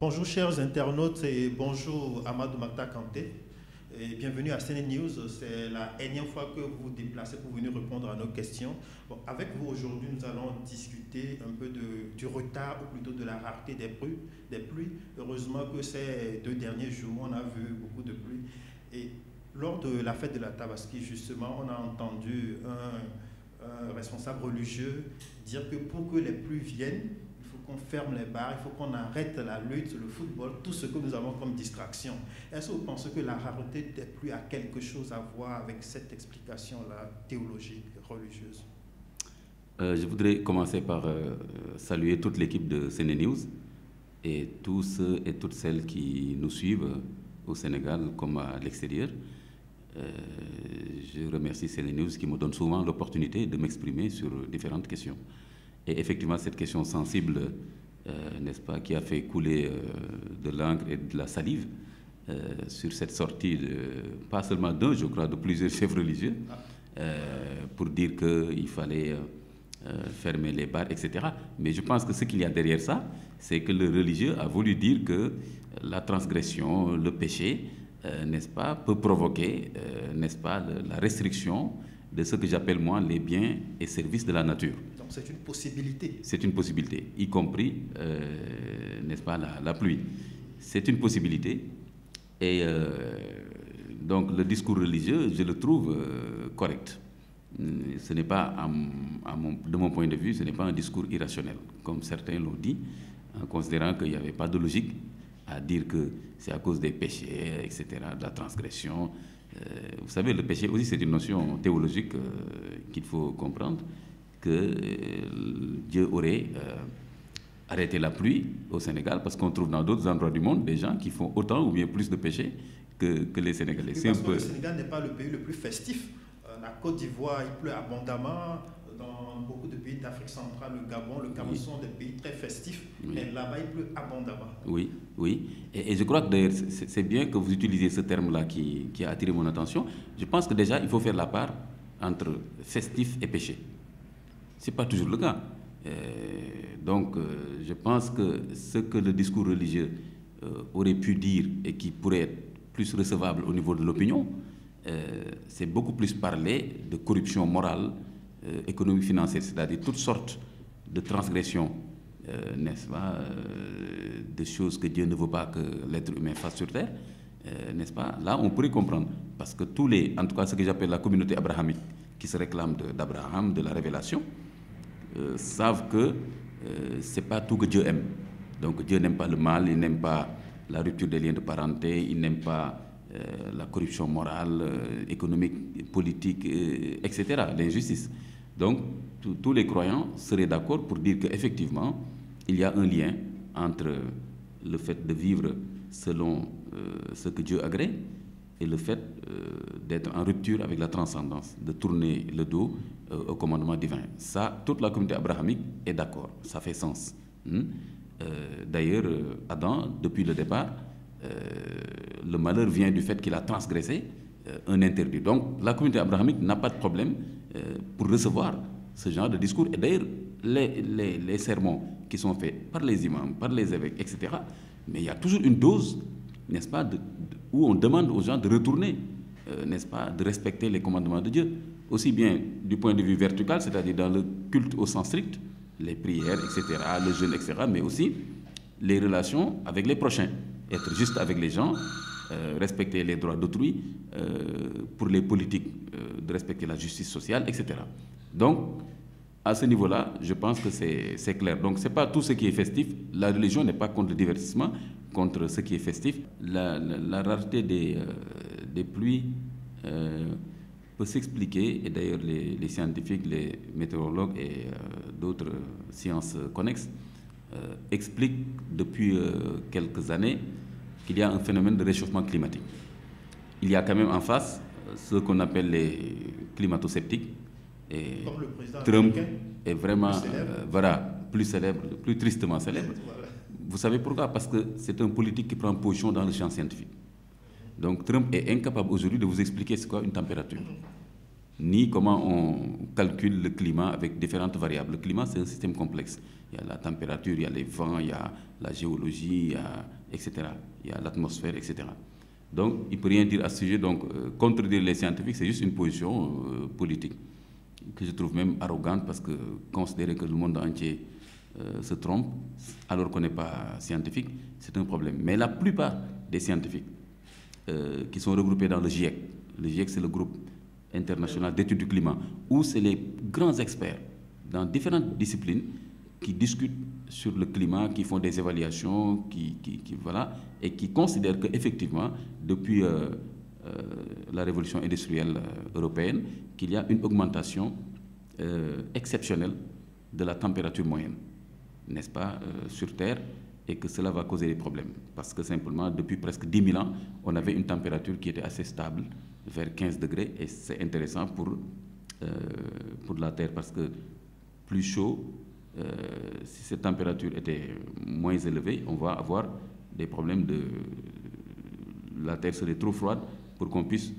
Bonjour chers internautes et bonjour Amadou Makta Kanté. Et bienvenue à CNN News. C'est la énième fois que vous vous déplacez pour venir répondre à nos questions. Bon, avec vous aujourd'hui, nous allons discuter un peu du retard ou plutôt de la rareté des pluies. Heureusement que ces 2 derniers jours, on a vu beaucoup de pluie. Et lors de la fête de la Tabaski, justement, on a entendu un responsable religieux dire que pour que les pluies viennent, qu'on ferme les bars, il faut qu'on arrête la lutte, le football, tout ce que nous avons comme distraction. Est-ce que vous pensez que la rareté des pluies a quelque chose à voir avec cette explication-là théologique, religieuse? Je voudrais commencer par saluer toute l'équipe de CNN News et tous ceux et toutes celles qui nous suivent au Sénégal comme à l'extérieur. Je remercie CNN News qui me donne souvent l'opportunité de m'exprimer sur différentes questions. Et effectivement, cette question sensible, n'est-ce pas, qui a fait couler de l'encre et de la salive sur cette sortie, pas seulement d'un, je crois, de plusieurs chefs religieux, pour dire qu'il fallait fermer les bars, etc. Mais je pense que ce qu'il y a derrière ça, c'est que le religieux a voulu dire que la transgression, le péché, n'est-ce pas, peut provoquer, n'est-ce pas, la restriction de ce que j'appelle moi les biens et services de la nature. Donc c'est une possibilité. C'est une possibilité, y compris, n'est-ce pas, la pluie. C'est une possibilité. Et donc le discours religieux, je le trouve correct. Ce n'est pas, de mon point de vue, ce n'est pas un discours irrationnel, comme certains l'ont dit, en considérant qu'il n'y avait pas de logique à dire que c'est à cause des péchés, etc., de la transgression. Vous savez, le péché aussi, c'est une notion théologique qu'il faut comprendre, que Dieu aurait arrêté la pluie au Sénégal, parce qu'on trouve dans d'autres endroits du monde des gens qui font autant ou bien plus de péchés que les Sénégalais. Oui, parce que le Sénégal n'est pas le pays le plus festif. La Côte d'Ivoire, il pleut abondamment. Dans beaucoup de pays d'Afrique centrale, le Gabon, le Cameroun sont des pays très festifs, mais là-bas, il pleut abondamment. Oui, oui. Et je crois que d'ailleurs, c'est bien que vous utilisez ce terme-là qui a attiré mon attention. Je pense que déjà, il faut faire la part entre festif et péché. Ce n'est pas toujours le cas. Donc, je pense que ce que le discours religieux aurait pu dire et qui pourrait être plus recevable au niveau de l'opinion, c'est beaucoup plus parler de corruption morale, économique, financière, c'est-à-dire toutes sortes de transgressions, n'est-ce pas, de choses que Dieu ne veut pas que l'être humain fasse sur terre, n'est-ce pas? Là, on pourrait comprendre, parce que tous les, en tout cas ce que j'appelle la communauté abrahamique, qui se réclame d'Abraham, de la révélation, savent que c'est pas tout que Dieu aime. Donc Dieu n'aime pas le mal, il n'aime pas la rupture des liens de parenté, il n'aime pas la corruption morale, économique, politique, etc., l'injustice. Donc, tous les croyants seraient d'accord pour dire qu'effectivement, il y a un lien entre le fait de vivre selon ce que Dieu agrée et le fait d'être en rupture avec la transcendance, de tourner le dos au commandement divin. Ça, toute la communauté abrahamique est d'accord, ça fait sens. D'ailleurs, Adam, depuis le départ, le malheur vient du fait qu'il a transgressé un interdit. Donc, la communauté abrahamique n'a pas de problème pour recevoir ce genre de discours. Et d'ailleurs, les sermons qui sont faits par les imams, par les évêques, etc., mais il y a toujours une dose, n'est-ce pas, où on demande aux gens de retourner, n'est-ce pas, de respecter les commandements de Dieu, aussi bien du point de vue vertical, c'est-à-dire dans le culte au sens strict, les prières, etc., le jeûne, etc., mais aussi les relations avec les prochains. Être juste avec les gens, respecter les droits d'autrui, pour les politiques, de respecter la justice sociale, etc. Donc, à ce niveau-là, je pense que c'est clair. Donc, ce n'est pas tout ce qui est festif. La religion n'est pas contre le divertissement, contre ce qui est festif. La rareté des pluies peut s'expliquer, et d'ailleurs les scientifiques, les météorologues et d'autres sciences connexes expliquent depuis quelques années qu'il y a un phénomène de réchauffement climatique. Il y a quand même en face ce qu'on appelle les climato-sceptiques. Et Trump est vraiment plus célèbre, plus tristement célèbre. Voilà. Vous savez pourquoi? Parce que c'est un politique qui prend position dans le champ scientifique. Donc Trump est incapable aujourd'hui de vous expliquer c'est quoi une température, ni comment on calcule le climat avec différentes variables. Le climat, c'est un système complexe. Il y a la température, il y a les vents, il y a la géologie, il y a etc. Il y a l'atmosphère, etc. Donc, il ne peut rien dire à ce sujet. Donc, contredire les scientifiques, c'est juste une position politique que je trouve même arrogante, parce que considérer que le monde entier se trompe alors qu'on n'est pas scientifique, c'est un problème. Mais la plupart des scientifiques qui sont regroupés dans le GIEC, c'est le groupe international d'études du climat, où c'est les grands experts dans différentes disciplines qui discutent sur le climat, qui font des évaluations, voilà, et qui considèrent qu'effectivement, depuis la révolution industrielle européenne, qu'il y a une augmentation exceptionnelle de la température moyenne, n'est-ce pas, sur Terre, et que cela va causer des problèmes. Parce que simplement, depuis presque 10 000 ans, on avait une température qui était assez stable, vers 15 degrés, et c'est intéressant pour la Terre, parce que plus chaud, si cette température était moins élevée, on va avoir des problèmes la Terre serait trop froide pour qu'on puisse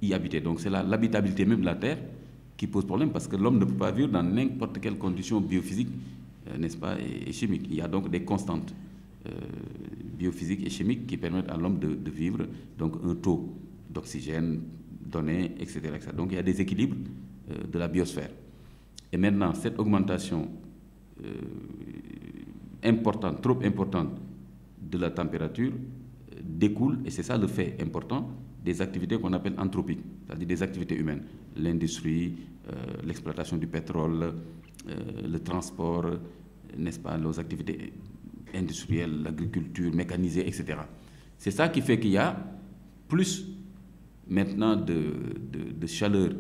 y habiter. Donc c'est l'habitabilité même de la Terre qui pose problème, parce que l'homme ne peut pas vivre dans n'importe quelle condition biophysique, n'est-ce pas, et chimique. Il y a donc des constantes biophysiques et chimiques qui permettent à l'homme de vivre, donc un taux d'oxygène donné, etc., etc. Donc il y a des équilibres de la biosphère. Et maintenant, cette augmentation importante, trop importante de la température découle, et c'est ça le fait important, des activités qu'on appelle anthropiques, c'est-à-dire des activités humaines. L'industrie, l'exploitation du pétrole, le transport, n'est-ce pas, nos activités industrielles, l'agriculture mécanisée, etc. C'est ça qui fait qu'il y a plus maintenant de chaleur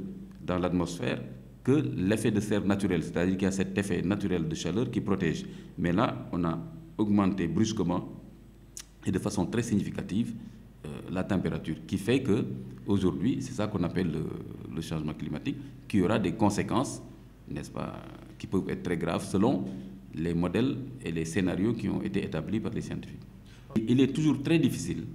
dans l'atmosphère que l'effet de serre naturel, c'est-à-dire qu'il y a cet effet naturel de chaleur qui protège. Mais là, on a augmenté brusquement et de façon très significative la température, qui fait qu'aujourd'hui, c'est ça qu'on appelle le changement climatique, qui aura des conséquences, n'est-ce pas, qui peuvent être très graves selon les modèles et les scénarios qui ont été établis par les scientifiques. Il est toujours très difficile,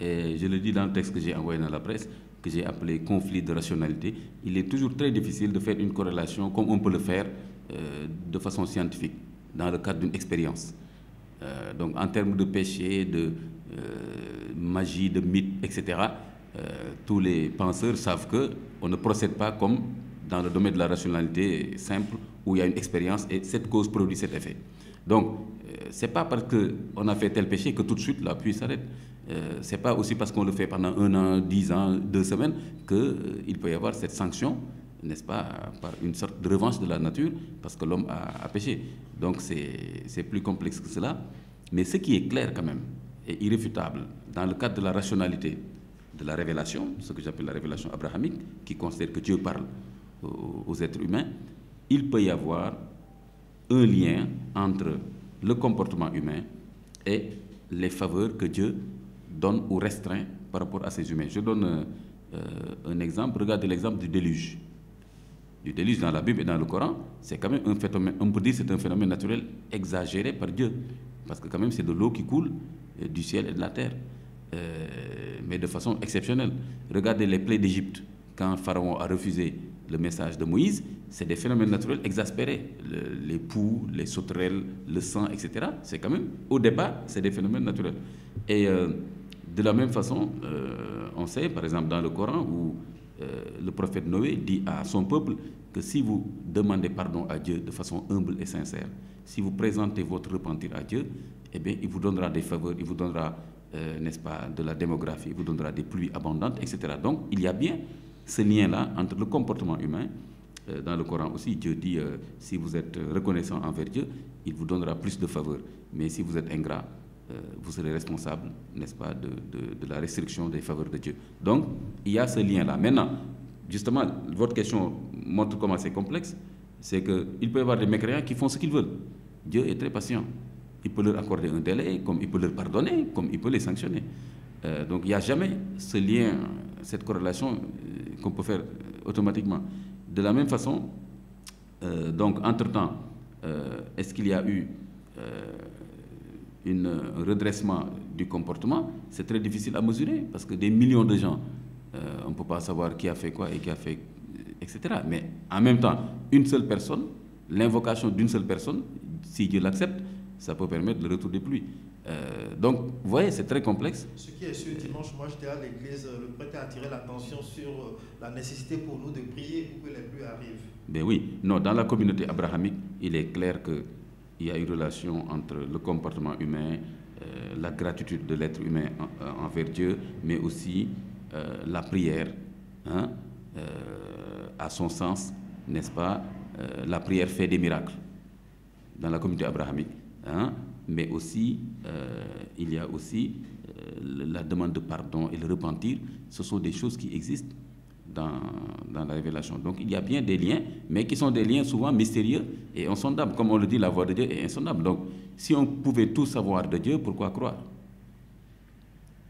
et je le dis dans le texte que j'ai envoyé dans la presse, que j'ai appelé conflit de rationalité, il est toujours très difficile de faire une corrélation comme on peut le faire de façon scientifique, dans le cadre d'une expérience. Donc en termes de péché, de magie, de mythe, etc., tous les penseurs savent qu'on ne procède pas comme dans le domaine de la rationalité simple, où il y a une expérience et cette cause produit cet effet. Donc, ce n'est pas parce qu'on a fait tel péché que tout de suite la pluie s'arrête. Ce n'est pas aussi parce qu'on le fait pendant 1 an, 10 ans, 2 semaines qu'il peut y avoir cette sanction, n'est-ce pas, par une sorte de revanche de la nature, parce que l'homme a péché. Donc c'est plus complexe que cela. Mais ce qui est clair quand même, et irréfutable, dans le cadre de la rationalité de la révélation, ce que j'appelle la révélation abrahamique, qui considère que Dieu parle aux êtres humains, il peut y avoir un lien entre le comportement humain et les faveurs que Dieu donne ou restreint par rapport à ces humains. Je donne un exemple. Regardez l'exemple du déluge. Du déluge dans la Bible et dans le Coran, c'est quand même un phénomène, on peut dire que c'est un phénomène naturel exagéré par Dieu. Parce que quand même c'est de l'eau qui coule du ciel et de la terre. Mais de façon exceptionnelle. Regardez les plaies d'Égypte. Quand Pharaon a refusé le message de Moïse, c'est des phénomènes naturels exaspérés. Les poux, les sauterelles, le sang, etc. C'est quand même, au départ, c'est des phénomènes naturels. Et de la même façon, on sait, par exemple, dans le Coran, où le prophète Noé dit à son peuple que si vous demandez pardon à Dieu de façon humble et sincère, si vous présentez votre repentir à Dieu, eh bien, il vous donnera des faveurs, il vous donnera, n'est-ce pas, de la démographie, il vous donnera des pluies abondantes, etc. Donc, il y a bien ce lien-là entre le comportement humain. Dans le Coran aussi, Dieu dit, si vous êtes reconnaissant envers Dieu, il vous donnera plus de faveurs. Mais si vous êtes ingrat, vous serez responsable, n'est-ce pas, de la restriction des faveurs de Dieu. Donc, il y a ce lien-là. Maintenant, justement, votre question montre comment c'est complexe. C'est qu'il peut y avoir des mécréants qui font ce qu'ils veulent. Dieu est très patient. Il peut leur accorder un délai, comme il peut leur pardonner, comme il peut les sanctionner. Donc, il n'y a jamais ce lien, cette corrélation qu'on peut faire automatiquement. De la même façon, donc, entre-temps, est-ce qu'il y a eu un redressement du comportement? C'est très difficile à mesurer, parce que des millions de gens, on ne peut pas savoir qui a fait quoi et qui a fait, etc. Mais en même temps, une seule personne, l'invocation d'une seule personne, si Dieu l'accepte, ça peut permettre le retour des pluies. Donc, vous voyez, c'est très complexe. Ce qui est sûr, dimanche, moi j'étais à l'église, le prêtre a attiré l'attention sur la nécessité pour nous de prier pour que les pluies arrivent. Ben oui, non, dans la communauté abrahamique, il est clair qu'il y a une relation entre le comportement humain, la gratitude de l'être humain envers Dieu, mais aussi la prière, hein, à son sens, n'est-ce pas, la prière fait des miracles dans la communauté abrahamique, hein, mais aussi, il y a aussi la demande de pardon et le repentir. Ce sont des choses qui existent dans la révélation. Donc il y a bien des liens, mais qui sont des liens souvent mystérieux et insondables. Comme on le dit, la voix de Dieu est insondable. Donc si on pouvait tout savoir de Dieu, pourquoi croire?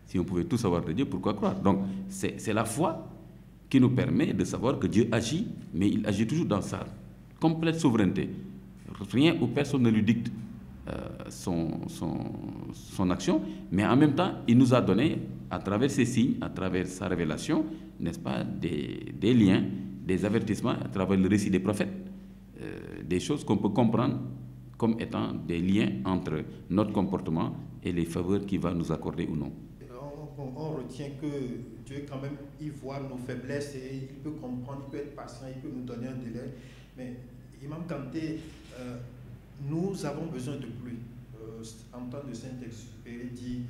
Si on pouvait tout savoir de Dieu, pourquoi croire? Donc c'est la foi qui nous permet de savoir que Dieu agit, mais il agit toujours dans sa complète souveraineté. Rien ou personne ne lui dicte son action, mais en même temps, il nous a donné, à travers ses signes, à travers sa révélation, n'est-ce pas, des liens, des avertissements, à travers le récit des prophètes, des choses qu'on peut comprendre comme étant des liens entre notre comportement et les faveurs qu'il va nous accorder ou non. On retient que Dieu, quand même, il voit nos faiblesses et il peut comprendre, il peut être patient, il peut nous donner un délai. Mais Imam Kanté, nous avons besoin de pluie. En temps de Saint-Exupéry dit,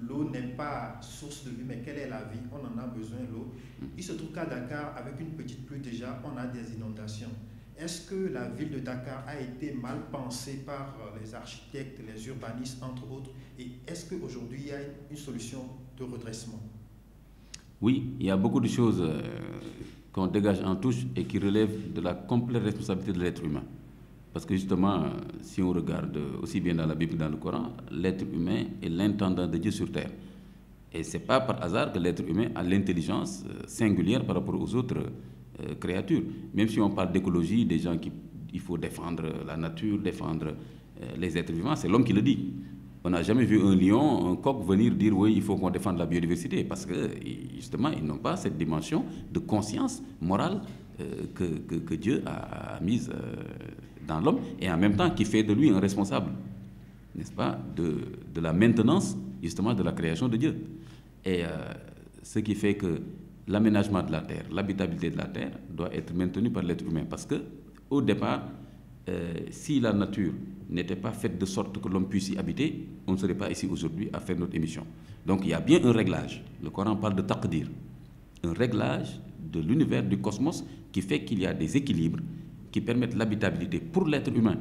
l'eau n'est pas source de vie, mais quelle est la vie? On en a besoin, l'eau. Il se trouve qu'à Dakar, avec une petite pluie déjà, on a des inondations. Est-ce que la ville de Dakar a été mal pensée par les architectes, les urbanistes, entre autres? Et est-ce qu'aujourd'hui, il y a une solution de redressement? Oui, il y a beaucoup de choses qu'on dégage en touche et qui relèvent de la complète responsabilité de l'être humain. Parce que justement, si on regarde aussi bien dans la Bible que dans le Coran, l'être humain est l'intendant de Dieu sur terre. Et ce n'est pas par hasard que l'être humain a l'intelligence singulière par rapport aux autres créatures. Même si on parle d'écologie, des gens il faut défendre la nature, défendre les êtres vivants, c'est l'homme qui le dit. On n'a jamais vu un lion, un coq venir dire oui, il faut qu'on défende la biodiversité, parce que justement, ils n'ont pas cette dimension de conscience morale que Dieu a mise dans l'homme, et en même temps qui fait de lui un responsable, n'est-ce pas, de la maintenance justement de la création de Dieu. Et ce qui fait que l'aménagement de la terre, l'habitabilité de la terre doit être maintenu par l'être humain, parce que au départ, si la nature n'était pas faite de sorte que l'homme puisse y habiter, on ne serait pas ici aujourd'hui à faire notre émission. Donc il y a bien un réglage. Le Coran parle de taqdir, un réglage de l'univers, du cosmos, qui fait qu'il y a des équilibres qui permettent l'habitabilité pour l'être humain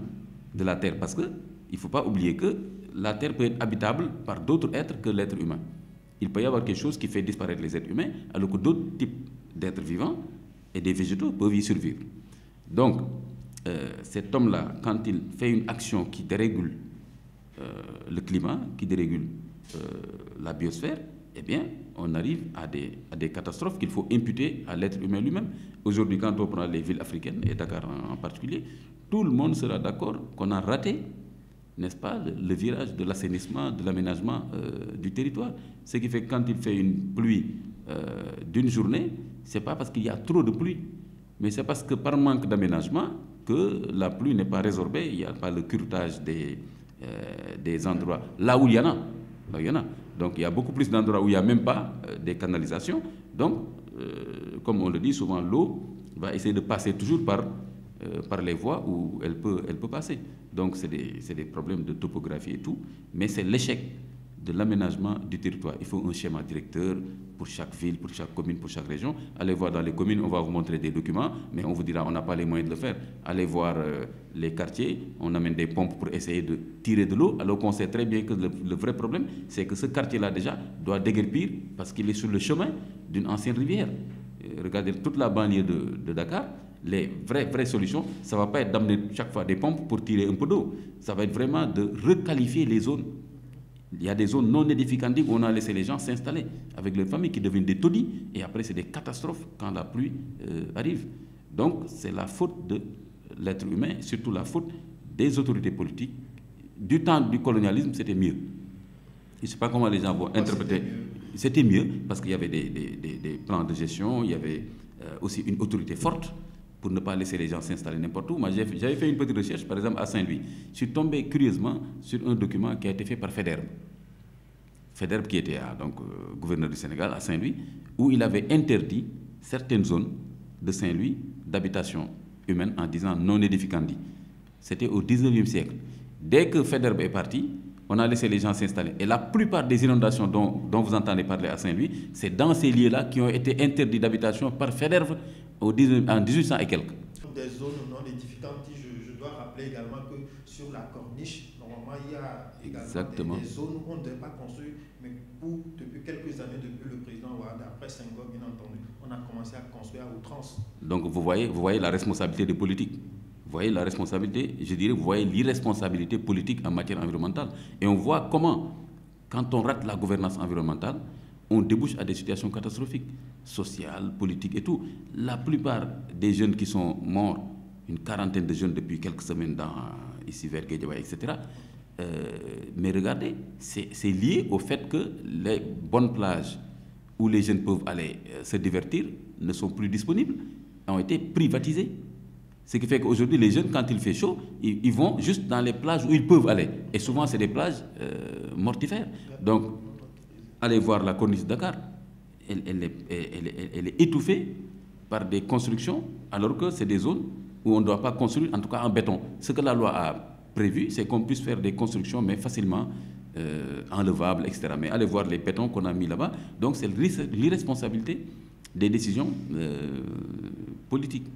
de la terre, parce qu'il ne faut pas oublier que la terre peut être habitable par d'autres êtres que l'être humain. Il peut y avoir quelque chose qui fait disparaître les êtres humains, alors que d'autres types d'êtres vivants et des végétaux peuvent y survivre. Donc, cet homme-là, quand il fait une action qui dérégule le climat, qui dérégule la biosphère, eh bien, on arrive à des catastrophes qu'il faut imputer à l'être humain lui-même. Aujourd'hui, quand on prend les villes africaines, et Dakar en particulier, tout le monde sera d'accord qu'on a raté, n'est-ce pas, le virage de l'assainissement, de l'aménagement du territoire. Ce qui fait que quand il fait une pluie d'une journée, ce n'est pas parce qu'il y a trop de pluie, mais c'est parce que par manque d'aménagement, que la pluie n'est pas résorbée, il n'y a pas le curtage des endroits. Là où il y en a, là, il y en a. Donc il y a beaucoup plus d'endroits où il n'y a même pas des canalisations. Donc, comme on le dit souvent, l'eau va essayer de passer toujours par les voies où elle peut passer. Donc c'est des problèmes de topographie et tout, mais c'est l'échec de l'aménagement du territoire. Il faut un schéma directeur pour chaque ville, pour chaque commune, pour chaque région. Allez voir dans les communes, on va vous montrer des documents, mais on vous dira on n'a pas les moyens de le faire. Allez voir les quartiers, on amène des pompes pour essayer de tirer de l'eau, alors qu'on sait très bien que le vrai problème, c'est que ce quartier-là déjà doit déguerpir parce qu'il est sur le chemin d'une ancienne rivière. Regardez toute la banlieue de Dakar. Les vraies solutions, ça ne va pas être d'amener chaque fois des pompes pour tirer un peu d'eau. Ça va être vraiment de requalifier les zones. Il y a des zones non édificantes où on a laissé les gens s'installer avec leurs familles qui deviennent des taudis, et après c'est des catastrophes quand la pluie arrive. Donc c'est la faute de l'être humain, surtout la faute des autorités politiques. Du temps du colonialisme, c'était mieux. Je ne sais pas comment les gens vont interpréter. C'était mieux parce qu'il y avait des plans de gestion, il y avait aussi une autorité forte pour ne pas laisser les gens s'installer n'importe où. Moi, j'avais fait une petite recherche, par exemple, à Saint-Louis. Je suis tombé curieusement sur un document qui a été fait par FEDERM. Faidherbe qui était gouverneur du Sénégal à Saint-Louis, où il avait interdit certaines zones de Saint-Louis d'habitation humaine en disant non edificandi. C'était au 19e siècle. Dès que Faidherbe est parti, on a laissé les gens s'installer. Et la plupart des inondations dont vous entendez parler à Saint-Louis, c'est dans ces lieux-là qui ont été interdits d'habitation par Faidherbe en 1800 et quelques. Des zones non édificantes, je dois rappeler également que sur la corniche, normalement, il y a également des zones où on ne devait pas construire, mais où, depuis quelques années, depuis le président Ouad, après Senghor, bien entendu, on a commencé à construire à outrance. Donc vous voyez la responsabilité des politiques. Vous voyez la responsabilité, je dirais, vous voyez l'irresponsabilité politique en matière environnementale. Et on voit comment, quand on rate la gouvernance environnementale, on débouche à des situations catastrophiques, sociales, politiques et tout. La plupart des jeunes qui sont morts, une quarantaine de jeunes depuis quelques semaines ici vers Guédiawaye, etc. Mais regardez, c'est lié au fait que les bonnes plages où les jeunes peuvent aller se divertir ne sont plus disponibles, ont été privatisées. Ce qui fait qu'aujourd'hui, les jeunes, quand il fait chaud, ils vont juste dans les plages où ils peuvent aller. Et souvent, c'est des plages mortifères. Donc, allez voir la corniche de Dakar. Elle est étouffée par des constructions, alors que c'est des zones où on ne doit pas construire, en tout cas en béton. Ce que la loi a prévu, c'est qu'on puisse faire des constructions, mais facilement enlevables, etc. Mais allez voir les bétons qu'on a mis là-bas. Donc, c'est l'irresponsabilité des décisions politiques.